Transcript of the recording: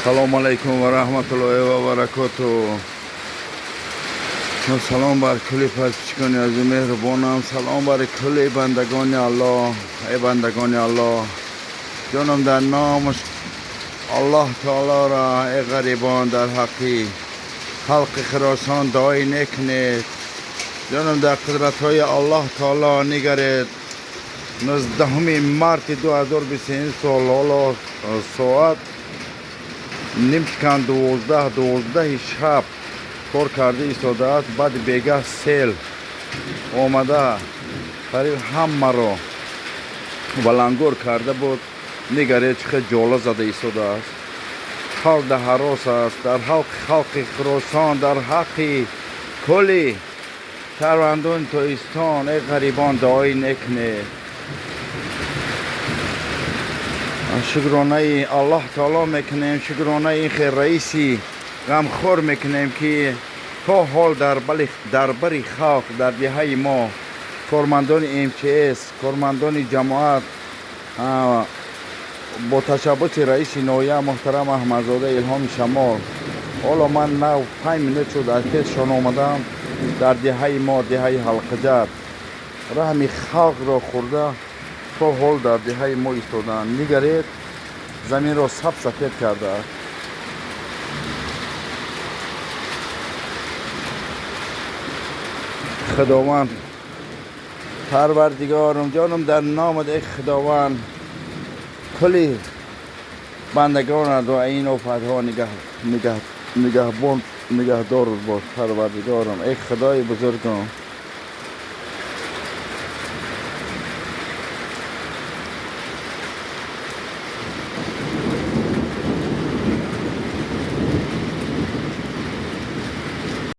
سلام علیکم و رحمت الله و برکاته. سلام بر کل پرچکان از مهربانم. سلام بر کل بندگان الله. ای بندگان الله، جانم در نام الله تعالی را ای غریبان در حقی خلق خراسان دعای نکنید. جانم در قدرت های الله تعالی نگرید. 19 مارت 2021 سال حالا ساعت نیمچکان 12 شب کار کرده ایستاده است. بعد بیگه سیل آمده قریب همه را بلنگور کرده بود. نگرید چقدر جاله زده ایستاده است. حال در حراس است. در حق خلق خراسان، در حق کلی شهروندان تویستان ای غریبان دعای نکنید. شکرانه الله تعالی میکنیم، شکرانه این خیر رئیسی غمخور میکنیم که تا حال در بری خاک در دهه ما کارمندان MTS، کارمندان جماعت با تشبث رئیس نایه محترم احمدزاده الهام شمال، حالا من نو 5 منت شد از پیششان آمدم. در دهه ما دهه حلقجت رحم خاک را خورده تا حال در دهه ما ایستادن. نگرید زمین را سفید کرده. خداوند پروردگارم جانم در نام ای خداوند کلی بندگان را این آفت ها نگهدار باش. پروردگارم ای خدای بزرگم